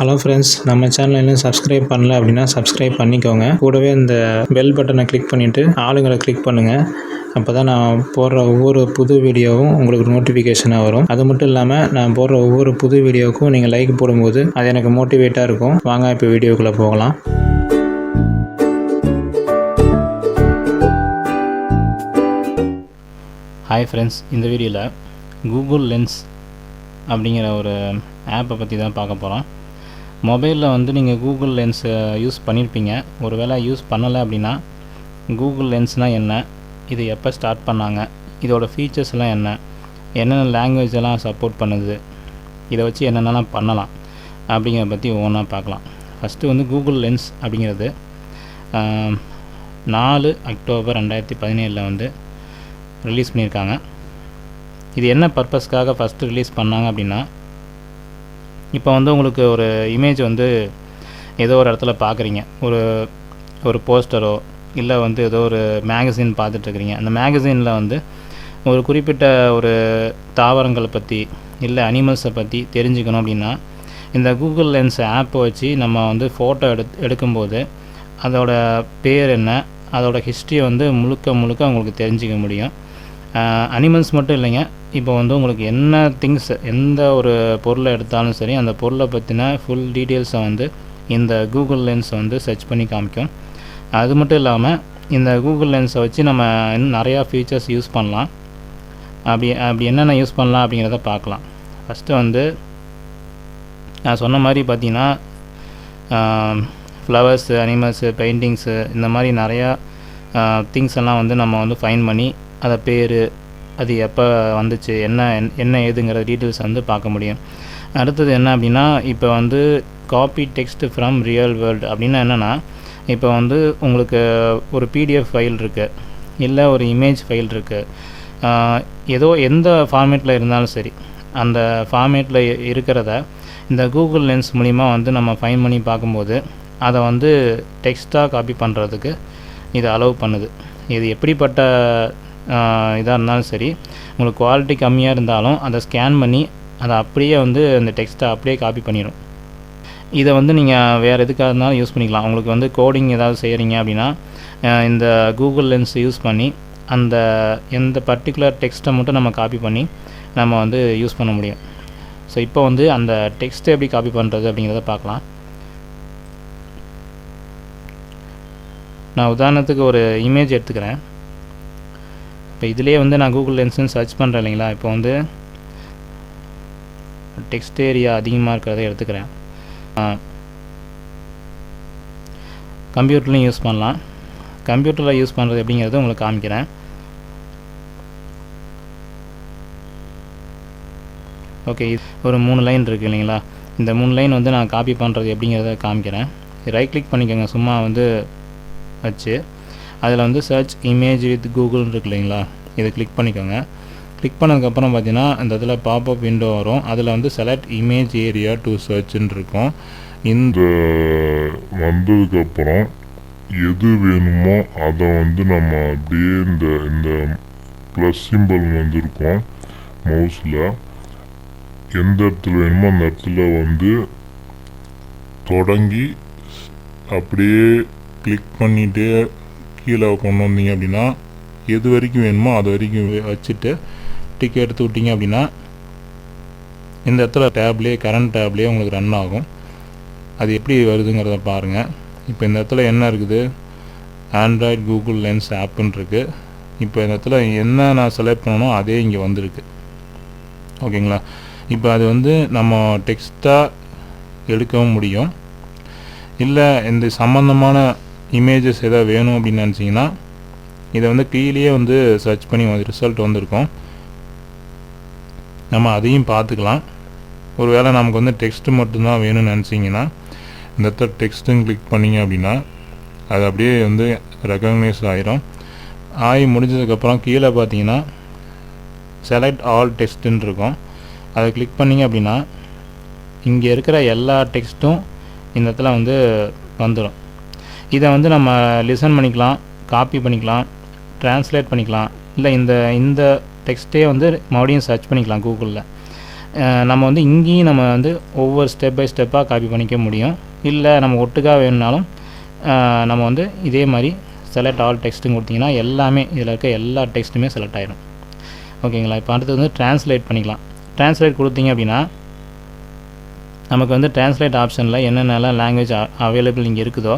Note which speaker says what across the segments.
Speaker 1: Hello friends, நம்ம channel இன்னும் subscribe பண்ணல அப்படின்னா சப்ஸ்கிரைப் பண்ணிக்கோங்க. கூடவே இந்த பெல் பட்டனை கிளிக் பண்ணிவிட்டு ஆளுங்களை கிளிக் பண்ணுங்கள். அப்போ தான் நான் போடுற ஒவ்வொரு புது வீடியோவும் உங்களுக்கு நோட்டிஃபிகேஷனாக வரும். அது மட்டும் இல்லாமல் நான் போடுற ஒவ்வொரு புது வீடியோவுக்கும் நீங்கள் லைக் போடும்போது அது எனக்கு மோட்டிவேட்டாக இருக்கும். வாங்க இப்போ வீடியோக்குள்ளே போகலாம்.
Speaker 2: ஹாய் ஃப்ரெண்ட்ஸ், இந்த வீடியோவில் கூகுள் லென்ஸ் அப்படிங்கிற ஒரு ஆப்பை பற்றி தான் பார்க்க போகிறோம். மொபைலில் வந்து நீங்கள் கூகுள் லென்ஸை யூஸ் பண்ணியிருப்பீங்க. ஒரு வேளை யூஸ் பண்ணலை அப்படின்னா கூகுள் லென்ஸ்னால் என்ன, இது எப்போ ஸ்டார்ட் பண்ணாங்க, இதோட ஃபீச்சர்ஸ்லாம் என்ன, என்னென்ன லாங்குவேஜ் எல்லாம் சப்போர்ட் பண்ணுது, இதை வச்சு என்னென்னலாம் பண்ணலாம் அப்படிங்கிறத பற்றி ஒவ்வொன்றா பார்க்கலாம். ஃபஸ்ட்டு வந்து கூகுள் லென்ஸ் அப்படிங்கிறது 4 அக்டோபர் 2017 வந்து ரிலீஸ் பண்ணியிருக்காங்க. இது என்ன பர்பஸ்க்காக ஃபஸ்ட்டு ரிலீஸ் பண்ணாங்க அப்படின்னா, இப்போ வந்து உங்களுக்கு ஒரு இமேஜ் வந்து ஏதோ ஒரு இடத்துல பார்க்குறீங்க, ஒரு போஸ்டரோ இல்லை வந்து ஏதோ ஒரு மேகசின் பார்த்துட்ருக்குறீங்க. அந்த மேகசினில் வந்து ஒரு குறிப்பிட்ட ஒரு தாவரங்களை பற்றி இல்லை அனிமல்ஸை பற்றி தெரிஞ்சுக்கணும் அப்படின்னா இந்த கூகுள் லென்ஸ் ஆப்பை வச்சு நம்ம வந்து ஃபோட்டோ எடுக்கும்போது அதோட பேர் என்ன, அதோட ஹிஸ்ட்ரியை வந்து முழுக்க உங்களுக்கு தெரிஞ்சிக்க முடியும். அனிமல்ஸ் மட்டும் இல்லைங்க, இப்போ வந்து உங்களுக்கு என்ன திங்ஸ், எந்த ஒரு பொருளை எடுத்தாலும் சரி அந்த பொருளை பற்றின ஃபுல் டீட்டெயில்ஸை வந்து இந்த கூகுள் லென்ஸ் வந்து சர்ச் பண்ணி காமிக்கும். அது மட்டும் இல்லாமல் இந்த கூகுள் லென்ஸை வச்சு நம்ம இன்னும் நிறையா ஃபீச்சர்ஸ் யூஸ் பண்ணலாம். அப்படி என்னென்ன யூஸ் பண்ணலாம் அப்படிங்கிறத பார்க்கலாம். ஃபஸ்ட்டு வந்து நான் சொன்ன மாதிரி பார்த்திங்கன்னா ஃப்ளவர்ஸு, அனிமல்ஸு, பெயிண்டிங்ஸு, இந்த மாதிரி நிறையா திங்ஸ் எல்லாம் வந்து நம்ம வந்து ஃபைண்ட் பண்ணி அதை பேர், அது எப்போ வந்துச்சு, என்ன ஏதுங்கிற டீட்டெயில்ஸ் வந்து பார்க்க முடியும். அடுத்தது என்ன அப்படின்னா, இப்போ வந்து copy text from real world அப்படின்னா என்னென்னா, இப்போ வந்து உங்களுக்கு ஒரு பிடிஎஃப் ஃபைல் இருக்குது இல்லை ஒரு இமேஜ் ஃபைல் இருக்குது, ஏதோ எந்த ஃபார்மேட்டில் இருந்தாலும் சரி அந்த ஃபார்மேட்டில் இருக்கிறத இந்த கூகுள் லென்ஸ் மூலிமா வந்து நம்ம ஃபைண்ட் பண்ணி பார்க்கும்போது அதை வந்து டெக்ஸ்ட்டாக காப்பி பண்ணுறதுக்கு இது அலோவ் பண்ணுது. இது எப்படிப்பட்ட இதாக இருந்தாலும் சரி, உங்களுக்கு குவாலிட்டி கம்மியாக இருந்தாலும் அதை ஸ்கேன் பண்ணி அதை அப்படியே வந்து அந்த டெக்ஸ்ட்டை அப்படியே காப்பி பண்ணிடும். இதை வந்து நீங்கள் வேறு எதுக்காக இருந்தாலும் யூஸ் பண்ணிக்கலாம். உங்களுக்கு வந்து கோடிங் ஏதாவது செய்கிறீங்க அப்படின்னா இந்த கூகுள் லென்ஸ் யூஸ் பண்ணி அந்த எந்த பர்டிகுலர் டெக்ஸ்ட்டை மட்டும் நம்ம காப்பி பண்ணி நம்ம வந்து யூஸ் பண்ண முடியும். ஸோ இப்போ வந்து அந்த டெக்ஸ்ட்டை எப்படி காப்பி பண்ணுறது அப்படிங்கிறத பார்க்கலாம். நான் உதாரணத்துக்கு ஒரு இமேஜ் எடுத்துக்கிறேன். இப்போ இதிலே வந்து நான் கூகுள் லென்ஸ்னு சர்ச் பண்ணுறேன் இல்லைங்களா. இப்போ வந்து டெக்ஸ்ட் ஏரியா அதிகமாக இருக்கிறத எடுத்துக்கிறேன். கம்ப்யூட்டர்லையும் யூஸ் பண்ணலாம். கம்ப்யூட்டரில் யூஸ் பண்ணுறது எப்படிங்கிறது உங்களுக்கு காமிக்கிறேன். ஓகே, ஒரு 3 லைன் இருக்குது இல்லைங்களா. இந்த 3 லைன் வந்து நான் காப்பி பண்ணுறது எப்படிங்கிறத காமிக்கிறேன். ரைட் கிளிக் பண்ணிக்கோங்க, சும்மா வந்து வச்சு அதில் வந்து சர்ச் இமேஜ் வித் கூகுள்னு இருக்கு இல்லைங்களா, இதை கிளிக் பண்ணிக்கோங்க. கிளிக் பண்ணதுக்கப்புறம் பார்த்தீங்கன்னா இந்த இதில் பாப்அப் விண்டோ வரும். அதில் வந்து செலக்ட் இமேஜ் ஏரியா டு சர்ச்ன்னு இருக்கும். இந்த வந்ததுக்கப்புறம் எது வேணுமோ அதை வந்து நம்ம அப்படியே இந்த ப்ளஸ் சிம்பிள் வந்துருக்கோம் மவுஸில், எந்த இடத்துல வேணுமோ அந்த இடத்துல வந்து தொடங்கி அப்படியே கிளிக் பண்ணிவிட்டு கீழே கொண்டு வந்தீங்க அப்படின்னா எது வரைக்கும் வேணுமோ அது வரைக்கும் வச்சுட்டு டிக் எடுத்து விட்டீங்க அப்படின்னா இந்த இடத்துல டேப்லேயே கரண்ட் டேப்லேயே உங்களுக்கு ரன் ஆகும். அது எப்படி வருதுங்கிறத பாருங்கள். இப்போ இந்த இடத்துல என்ன இருக்குது, ஆண்ட்ராய்டு கூகுள் லென்ஸ் ஆப்புன்னு இருக்குது. இப்போ இந்த இடத்துல என்ன நான் செலக்ட் பண்ணணும் அதே இங்கே வந்திருக்கு. ஓகேங்களா. இப்போ அது வந்து நம்ம டெக்ஸ்ட்டாக எடுக்கவும் முடியும், இல்லை இந்த சம்மந்தமான இமேஜஸ் எதாவது வேணும் அப்படின்னு நினச்சிங்கன்னா இதை வந்து கீழே வந்து சர்ச் பண்ணி ரிசல்ட் வந்திருக்கும், நம்ம அதையும் பார்த்துக்கலாம். ஒரு வேளை நமக்கு வந்து டெக்ஸ்ட்டு மட்டும்தான் வேணும்னு நினச்சிங்கன்னா இந்த இடத்துல டெக்ஸ்ட்டுன்னு கிளிக் பண்ணிங்க அப்படின்னா அது அப்படியே வந்து ரெகக்னைஸ் ஆகி முடிஞ்சதுக்கப்புறம் கீழே பார்த்தீங்கன்னா செலக்ட் ஆல் டெக்ஸ்ட்டுன்னு இருக்கும். அதை கிளிக் பண்ணிங்க அப்படின்னா இங்கே இருக்கிற எல்லா டெக்ஸ்ட்டும் இந்த இடத்துல வந்து வந்துடும். இதை வந்து நம்ம லிசன் பண்ணிக்கலாம், காப்பி பண்ணிக்கலாம், ட்ரான்ஸ்லேட் பண்ணிக்கலாம், இல்லை இந்த டெக்ஸ்ட்டே வந்து மறுபடியும் சர்ச் பண்ணிக்கலாம் கூகுளில். நம்ம வந்து இங்கேயும் நம்ம வந்து ஒவ்வொரு ஸ்டெப் பை ஸ்டெப்பாக காப்பி பண்ணிக்க முடியும். இல்லை நம்ம ஒட்டுக்காக வேணுனாலும் நம்ம வந்து இதே மாதிரி செலக்ட் ஆல் டெக்ஸ்ட்டுன்னு கொடுத்திங்கன்னா எல்லாமே இதில் இருக்க எல்லா டெக்ஸ்ட்டுமே செலக்ட் ஆகிடும். ஓகேங்களா. இப்போ அடுத்து வந்து ட்ரான்ஸ்லேட் பண்ணிக்கலாம். ட்ரான்ஸ்லேட் கொடுத்தீங்க அப்படின்னா நமக்கு வந்து ட்ரான்ஸ்லேட் ஆப்ஷனில் என்னென்னலாம் லாங்குவேஜ் அவைலபிள் இங்கே இருக்குதோ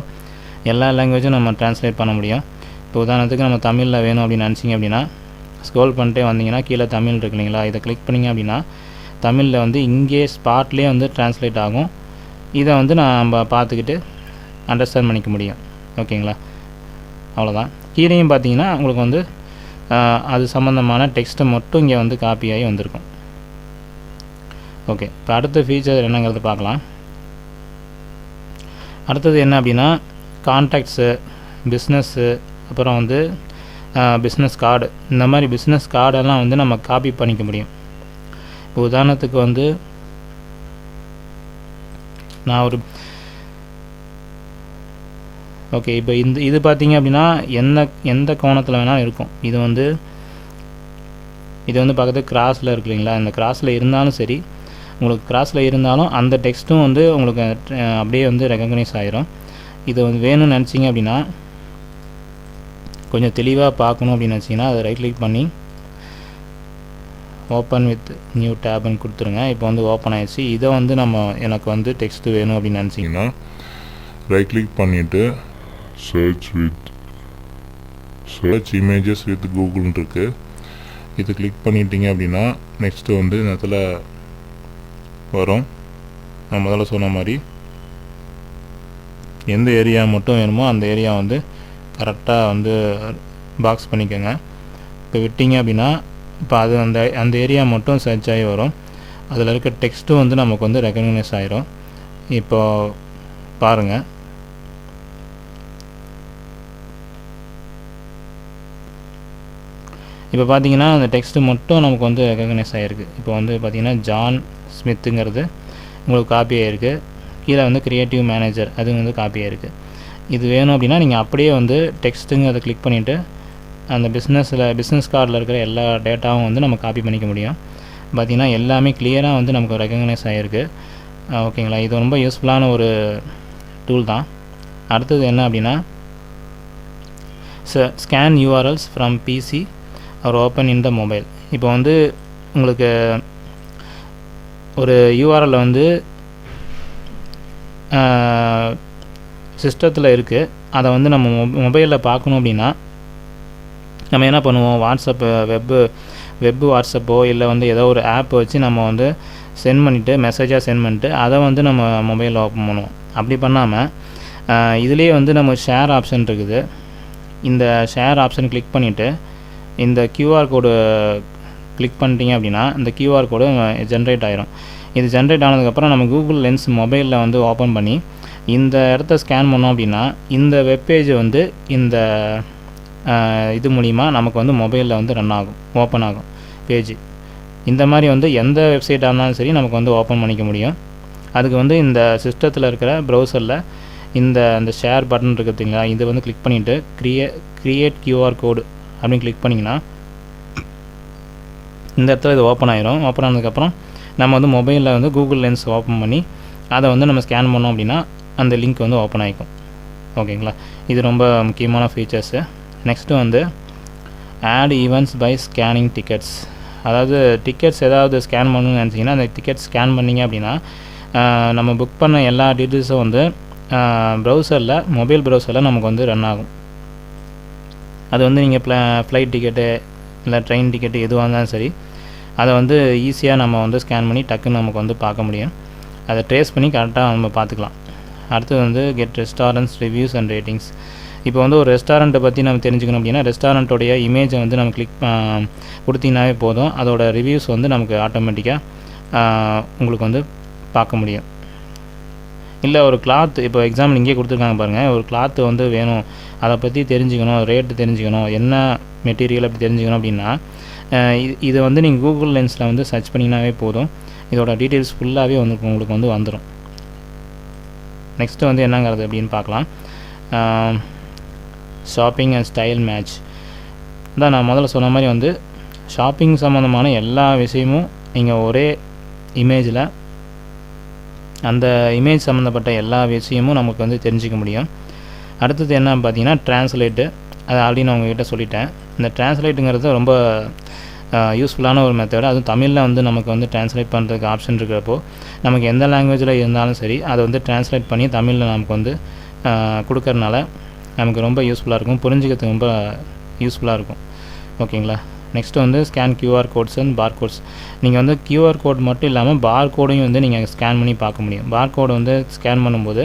Speaker 2: எல்லா லாங்குவேஜும் நம்ம ட்ரான்ஸ்லேட் பண்ண முடியும். இப்போ உதாரணத்துக்கு நம்ம தமிழில் வேணும் அப்படின்னு நினச்சிங்க அப்படின்னா ஸ்க்ரோல் பண்ணிட்டே வந்தீங்கன்னா கீழே தமிழ் இருக்கு இல்லைங்களா, இதை கிளிக் பண்ணிங்க அப்படின்னா தமிழில் வந்து இங்கே ஸ்பாட்லேயே வந்து ட்ரான்ஸ்லேட் ஆகும். இதை வந்து நம்ம பார்த்துக்கிட்டு அண்டர்ஸ்டாண்ட் பண்ணிக்க முடியும். ஓகேங்களா. அவ்வளோதான். கீழேயும் பார்த்தீங்கன்னா உங்களுக்கு வந்து அது சம்மந்தமான டெக்ஸ்ட்டை மட்டும் இங்கே வந்து காப்பி ஆகி வந்திருக்கும். ஓகே. இப்போ அடுத்த ஃபீச்சர் என்னங்கிறது பார்க்கலாம். அடுத்தது என்ன அப்படின்னா கான்டாக்ட்ஸு, பிஸ்னஸ்ஸு, அப்புறம் வந்து பிஸ்னஸ் கார்டு, இந்த மாதிரி பிஸ்னஸ் கார்டெல்லாம் வந்து நம்ம காப்பி பண்ணிக்க முடியும். இப்போ உதாரணத்துக்கு வந்து நான் ஒரு ஓகே இப்போ இது பார்த்தீங்க அப்படின்னா எந்த கோணத்தில் வேணாலும் இருக்கும். இது வந்து பக்கத்து கிராஸில் இருக்கு இல்லைங்களா, இந்த கிராஸில் இருந்தாலும் சரி, உங்களுக்கு கிராஸில் இருந்தாலும் அந்த டெக்ஸ்ட்டும் வந்து உங்களுக்கு அப்படியே வந்து ரெகக்னைஸ் ஆகிரும். இது வந்து வேணும்னு நினச்சிங்க அப்படின்னா கொஞ்சம் தெளிவாக பார்க்கணும் அப்படின்னு நினச்சிங்கன்னா அதை ரைட் கிளிக் பண்ணி ஓப்பன் வித் நியூ டேப்னு கொடுத்துருங்க. இப்போ வந்து ஓப்பன் ஆகிடுச்சு. இதை வந்து எனக்கு வந்து டெக்ஸ்ட் வேணும் அப்படின்னு நினச்சிங்கன்னா
Speaker 3: ரைட் கிளிக் பண்ணிவிட்டு சர்ச் இமேஜஸ் வித் கூகுள்னு இருக்குது. இது கிளிக் பண்ணிட்டீங்க அப்படின்னா நெக்ஸ்ட்டு வந்து இந்த இடத்துல வரும். நான் முதல்ல சொன்ன மாதிரி எந்த ஏரியா மட்டும் வேணுமோ அந்த ஏரியா வந்து கரெக்டாக வந்து பாக்ஸ் பண்ணிக்கோங்க. இப்போ விட்டீங்க அப்படின்னா இப்போ அது அந்த ஏரியா மட்டும் சர்ச் ஆகி வரும். அதில் இருக்க டெக்ஸ்ட்டும் வந்து நமக்கு வந்து ரெகக்னைஸ் ஆகிரும். இப்போ பாருங்கள். இப்போ பார்த்தீங்கன்னா அந்த டெக்ஸ்ட்டு மட்டும் நமக்கு வந்து ரெகக்னைஸ் ஆகிருக்கு. இப்போ வந்து பார்த்திங்கன்னா ஜான் ஸ்மித்துங்கிறது உங்களுக்கு காப்பி ஆகிருக்கு. கீழே வந்து க்ரியேட்டிவ் மேனேஜர் அது வந்து காப்பி ஆகிருக்கு. இது வேணும் அப்படின்னா நீங்கள் அப்படியே வந்து டெக்ஸ்ட்டுங்க அதை கிளிக் பண்ணிவிட்டு அந்த பிஸ்னஸ் கார்டில் இருக்கிற எல்லா டேட்டாவும் வந்து நம்ம காப்பி பண்ணிக்க முடியும். பார்த்திங்கன்னா எல்லாமே கிளியராக வந்து நமக்கு ரெகக்னைஸ் ஆகிருக்கு. ஓகேங்களா. இது ரொம்ப யூஸ்ஃபுல்லான ஒரு டூல் தான். அடுத்தது என்ன அப்படின்னா scan URLs from PC or open in the mobile. இப்போ வந்து உங்களுக்கு ஒரு யூஆர்எல் வந்து சிஸ்டத்தில் இருக்குது. அதை வந்து நம்ம மொபைலில் பார்க்கணும் அப்படின்னா நம்ம என்ன பண்ணுவோம், வெப்பு வாட்ஸ்அப்போ இல்லை வந்து ஏதோ ஒரு ஆப் வச்சு நம்ம வந்து மெசேஜாக சென்ட் பண்ணிட்டு அதை வந்து நம்ம மொபைலில் ஓப்பன் பண்ணுவோம். அப்படி பண்ணாமல் இதுலேயே வந்து நம்ம ஷேர் ஆப்ஷன் இருக்குது. இந்த ஷேர் ஆப்ஷன் கிளிக் பண்ணிவிட்டு இந்த கியூஆர் கோடு கிளிக் பண்ணிட்டீங்க அப்படின்னா இந்த கியூஆர் கோடு ஜென்ரேட் ஆகிரும். இது ஜென்ரேட் ஆனதுக்கப்புறம் நம்ம கூகுள் லென்ஸ் மொபைலில் வந்து ஓப்பன் பண்ணி இந்த இடத்த ஸ்கேன் பண்ணோம் அப்படின்னா இந்த வெப்பேஜ் வந்து இந்த இது மூலிமா நமக்கு வந்து மொபைலில் வந்து ஓப்பன் ஆகும் பேஜ். இந்த மாதிரி வந்து எந்த வெப்சைட்டாக இருந்தாலும் சரி நமக்கு வந்து ஓப்பன் பண்ணிக்க முடியும். அதுக்கு வந்து இந்த சிஸ்டத்தில் இருக்கிற ப்ரௌசரில் அந்த ஷேர் பட்டன் இருக்குதுங்களா, இது வந்து கிளிக் பண்ணிவிட்டு கிரியேட் கியூஆர் கோடு அப்படின்னு கிளிக் பண்ணிங்கன்னா இந்த இடத்துல இது ஓப்பன் ஆயிரும். ஓப்பன் ஆனதுக்கப்புறம் நம்ம வந்து மொபைலில் வந்து கூகுள் லென்ஸ் ஓப்பன் பண்ணி அதை வந்து நம்ம ஸ்கேன் பண்ணோம் அப்படின்னா அந்த லிங்க் வந்து ஓப்பன் ஆகிக்கும். ஓகேங்களா. இது ரொம்ப முக்கியமான ஃபீச்சர்ஸு. நெக்ஸ்ட்டு வந்து add events by scanning tickets. அதாவது டிக்கெட்ஸ் ஏதாவது ஸ்கேன் பண்ணணும்னு நினச்சிங்கன்னா அந்த டிக்கெட் ஸ்கேன் பண்ணிங்க அப்படின்னா நம்ம புக் பண்ண எல்லா டீட்டெயில்ஸும் வந்து மொபைல் ப்ரௌசரில் நமக்கு வந்து ரன் ஆகும். அது வந்து நீங்கள் ஃப்ளைட் டிக்கெட்டு இல்லை ட்ரெயின் டிக்கெட்டு எதுவாக இருந்தாலும் சரி அதை வந்து ஈஸியாக நம்ம வந்து ஸ்கேன் பண்ணி டக்குன்னு நமக்கு வந்து பார்க்க முடியும். அதை ட்ரேஸ் பண்ணி கரெக்டாக நம்ம பார்த்துக்கலாம். அடுத்தது வந்து get restaurants reviews and ratings. இப்போ வந்து ஒரு ரெஸ்டாரண்ட்டை பற்றி நம்ம தெரிஞ்சுக்கணும் அப்படின்னா ரெஸ்டாரண்ட்டோடைய இமேஜை வந்து நம்ம கிளிக் கொடுத்தீங்கன்னாவே போதும். அதோட ரிவ்யூஸ் வந்து நமக்கு ஆட்டோமேட்டிக்காக உங்களுக்கு வந்து பார்க்க முடியும். இல்லை ஒரு கிளாத், இப்போ எக்ஸாம்பிள் இங்கே கொடுத்துருக்காங்க பாருங்கள், ஒரு கிளாத்து வந்து வேணும், அதை பற்றி தெரிஞ்சுக்கணும், ரேட்டு தெரிஞ்சுக்கணும், என்ன மெட்டீரியல் அப்படி தெரிஞ்சுக்கணும் அப்படின்னா இதை வந்து நீங்கள் கூகுள் லென்ஸில் வந்து சர்ச் பண்ணிங்கனாவே போதும். இதோட டீட்டெயில்ஸ் ஃபுல்லாகவே வந்து உங்களுக்கு வந்து வந்துடும். நெக்ஸ்ட்டு வந்து என்னங்கிறது அப்படின்னு பார்க்கலாம். ஷாப்பிங் அண்ட் ஸ்டைல் மேட்ச் தான் நான் முதல்ல சொன்ன மாதிரி வந்து ஷாப்பிங் சம்மந்தமான எல்லா விஷயமும் நீங்கள் ஒரே
Speaker 2: இமேஜில் அந்த இமேஜ் சம்மந்தப்பட்ட எல்லா விஷயமும் நமக்கு வந்து தெரிஞ்சிக்க முடியும். அடுத்தது என்ன பார்த்தீங்கன்னா ட்ரான்ஸ்லேட்டு. அது ஆல்ரெடி நான் உங்ககிட்ட சொல்லிட்டேன். இந்த ட்ரான்ஸ்லேட்டுங்கிறது ரொம்ப யூஸ்ஃபுல்லான ஒரு மெத்தட். அதுவும் தமிழில் வந்து நமக்கு வந்து ட்ரான்ஸ்லேட் பண்ணுறதுக்கு ஆப்ஷன் இருக்கிறப்போ நமக்கு எந்த லாங்குவேஜில் இருந்தாலும் சரி அதை வந்து ட்ரான்ஸ்லேட் பண்ணி தமிழில் நமக்கு வந்து கொடுக்கறனால நமக்கு ரொம்ப யூஸ்ஃபுல்லாக இருக்கும், புரிஞ்சுக்கிறதுக்கு ரொம்ப யூஸ்ஃபுல்லாக இருக்கும். ஓகேங்களா. நெக்ஸ்ட்டு வந்து scan QR codes and bar codes. நீங்கள் வந்து QR கோட் மட்டும் இல்லாமல் பார் கோடையும் வந்து நீங்கள் ஸ்கேன் பண்ணி பார்க்க முடியும். பார் கோடை வந்து ஸ்கேன் பண்ணும்போது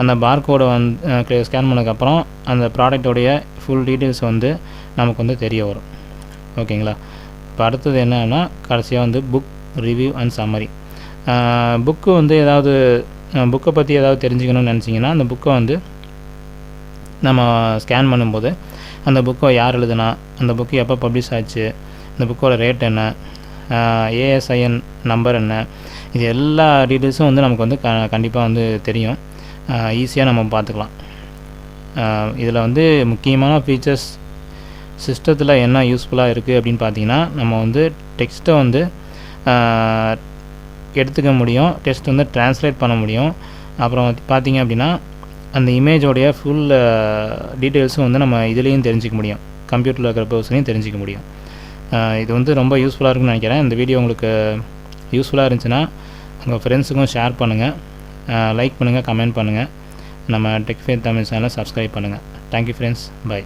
Speaker 2: அந்த பார் கோடை வந்து ஸ்கேன் பண்ணதுக்கப்புறம் அந்த ப்ராடக்டோடைய ஃபுல் டீட்டெயில்ஸ் வந்து நமக்கு வந்து தெரிய வரும். ஓகேங்களா. இப்போ அடுத்தது என்னன்னா கடைசியாக வந்து book review and summary. Book வந்து ஏதாவது புக்கை பற்றி ஏதாவது தெரிஞ்சுக்கணும்னு நினச்சிங்கன்னா அந்த புக்கை வந்து நம்ம ஸ்கேன் பண்ணும்போது அந்த புக்கை யார் எழுதுனா, அந்த புக்கு எப்போ பப்ளிஷ் ஆச்சு, இந்த புக்கோட ரேட் என்ன, ASIN நம்பர் என்ன, இது எல்லா டீட்டெயில்ஸும் வந்து நமக்கு வந்து கண்டிப்பாக வந்து தெரியும். ஈஸியாக நம்ம பார்த்துக்கலாம். இதில் வந்து முக்கியமான ஃபீச்சர்ஸ் சிஸ்டத்தில் என்ன யூஸ்ஃபுல்லாக இருக்குது அப்படின்னு பார்த்தீங்கன்னா நம்ம வந்து டெக்ஸ்ட்டை வந்து எடுத்துக்க முடியும், டெக்ஸ்ட் வந்து ட்ரான்ஸ்லேட் பண்ண முடியும். அப்புறம் பார்த்திங்க அப்படின்னா அந்த இமேஜோடைய ஃபுல் டீட்டெயில்ஸும் வந்து நம்ம இதுலேயும் தெரிஞ்சிக்க முடியும், கம்ப்யூட்டரில் இருக்கிற பர்சனையும் தெரிஞ்சிக்க முடியும். இது வந்து ரொம்ப யூஸ்ஃபுல்லாக இருக்குன்னு நினைக்கிறேன். இந்த வீடியோ உங்களுக்கு யூஸ்ஃபுல்லாக இருந்துச்சுன்னா உங்கள் ஃப்ரெண்ட்ஸுக்கும் ஷேர் பண்ணுங்கள், லைக் பண்ணுங்கள், கமெண்ட் பண்ணுங்கள். நம்ம டெக் ஃபேர் தமிழ் சேனலை சப்ஸ்கிரைப் பண்ணுங்கள். Thank you friends. பை.